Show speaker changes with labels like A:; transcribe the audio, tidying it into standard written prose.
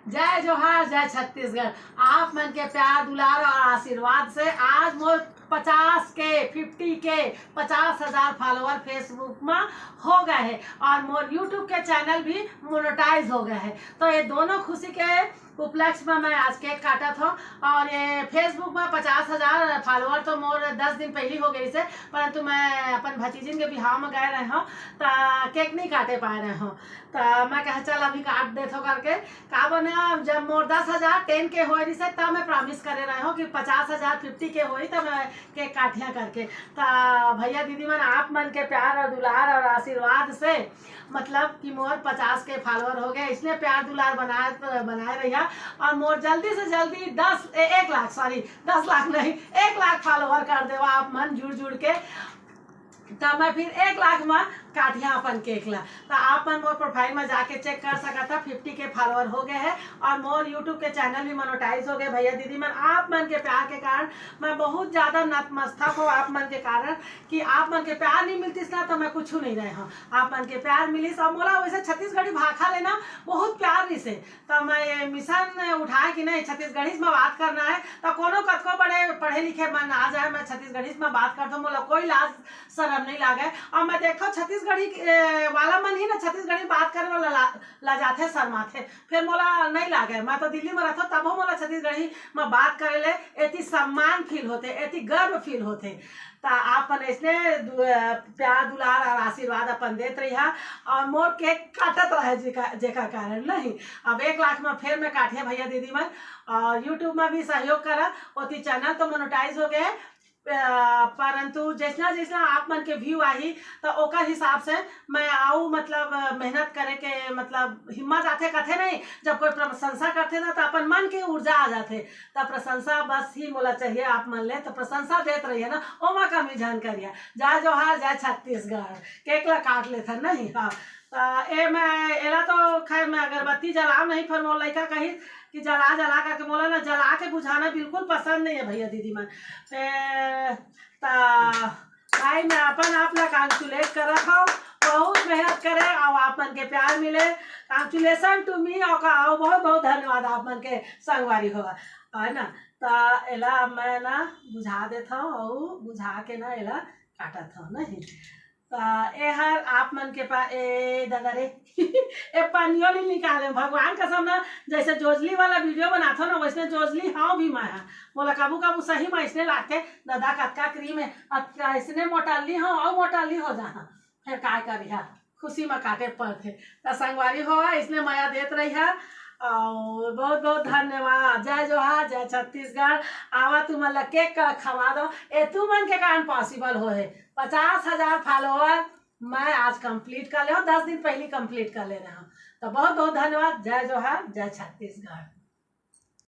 A: जय जोहार जय छत्तीसगढ़। आप मन के प्यार दुलार और आशीर्वाद से आज मोर 50 के 50 के 50,000 फॉलोअर फेसबुक में हो गए हैं और मोर यूट्यूब के चैनल भी मोनेटाइज हो गए हैं। तो ये दोनों खुशी के उपलक्ष्य में मैं आज केक काटा था और ये फेसबुक में 50,000 फॉलोअर तो मोर 10 दिन पहले हो गई से, परंतु मैं अपन भतीजिन के बिहाव में गए रहे हूँ तो केक नहीं काटे पाए रहे हूँ। तो मैं कहा चल अभी काट देते करके का बने जब मोर 10,000 10 के हो रही से तब मैं प्रॉमिस करे रहे हूँ कि 50,000 50 के होई तब मैं केक काटिया करके। तो भैया दीदी मन आप मन के प्यार और दुलार और आशीर्वाद से मतलब कि मोर 50 के फॉलोअर हो गए, इसलिए प्यार दुलार बनाए रहिया और मोर जल्दी से जल्दी 1 लाख 10 लाख नहीं 1 लाख फॉलोअर कर देवा आप मन जुड़ के। तब मैं फिर 1 लाख में काटिया अपन केक ला। तो आप मन मोर प्रोफाइल में जाके चेक कर सकता था 50 के फॉलोअर हो गए हैं और मोर यूट्यूब के चैनल भी मोनेटाइज हो गए। भैया दीदी मन आप मन के प्यार के कारण मैं बहुत ज़्यादा नतमस्तक हूँ आप मन के कारण कि आप मन के प्यार नहीं मिलती ना तो मैं कुछ नहीं रहे हूँ। आप मन के प्यार मिली सब मोला वैसे छत्तीसगढ़ी भाषा लेना बहुत प्यार भी से। तो मैं मिशन उठाए कि नहीं छत्तीसगढ़ी में बात करना है तो कोनो कतको बड़े पढ़े लिखे मन आ जाए मैं छत्तीसगढ़ी में बात करता हूँ, मोला कोई लाज शर्म नहीं लागे। और मैं देखो छत्तीसगढ़ी वाला मन ही ना छत्तीसगढ़ी बात करे वाला लजाथे शर्माथे, फिर मोला नहीं लागे। मैं तो दिल्ली में रहता तब मोला छत्तीसगढ़ी में बात करे ले एती सम्मान फील होते, एती गर्व फील होते। तो आप ऐसे प्यार दुलार और आशीर्वाद अपन देते रहिया और मोर केक काटत रहे जेका कारण नहीं। अब 1 लाख में फिर मैं काटिया भैया दीदी मन और यूट्यूब में भी सहयोग करा ओती चैनल तो मोनेटाइज हो गए। परंतु जैसा जैसा आप मन के व्यू आई तो ओकर हिसाब से मैं आऊ मतलब मेहनत करे के मतलब हिम्मत आते कथे नहीं। जब कोई प्रशंसा करते ना तो अपन मन के ऊर्जा आ जाते। तो प्रशंसा बस ही मोला चाहिए आप मन ले तो प्रशंसा देते रहिए ना ओमा कमी झन करिए। जय जोहार जय छत्तीसगढ़। केक ला काट लेते नहीं। हाँ ए मैं एला तो खैर मैं अगरबत्ती जलाऊ नहीं, फिर मोर लड़का कही कि जला करके मोला ना जला के बुझाना बिल्कुल पसंद नहीं है भैया दीदी मन। भाई मैं अपन आप ला कॉन्ग्रेचुलेट कर रहा हूँ, बहुत मेहनत करे और आप मन के प्यार मिले। कॉन्ग्रेचुलेशन टू मी और बहुत बहुत धन्यवाद आप मन के संगवारी होगा है ना। तो एला मैं ना बुझा देता हूँ और बुझा के ना एला काटा था नहीं। तो ए हर आप मन के पास ए दादा रे ए पानियों नहीं निकाले भगवान कसम ना। जैसे जोजली वाला वीडियो बनाता ना वैसे जोजली हाँ भी मैं बोला काबू काबू सही में ऐसने लाते दादा कतका क्रीम है ऐसने मोटाली हाँ और मोटाली हो जाना फिर काय करिया खुशी में काटे पड़ते। तो संगवारी हो इसने माया देते रही है और बहुत बहुत धन्यवाद। जय जोहार जय छत्तीसगढ़। आवा तुम केक खवा दो ए तू मन के कारण पॉसिबल हो है। 50,000 फॉलोअर मैं आज कंप्लीट कर ले 10 दिन पहले कंप्लीट कर ले रहा हूँ। तो बहुत बहुत धन्यवाद। जय जोहार जय छत्तीसगढ़।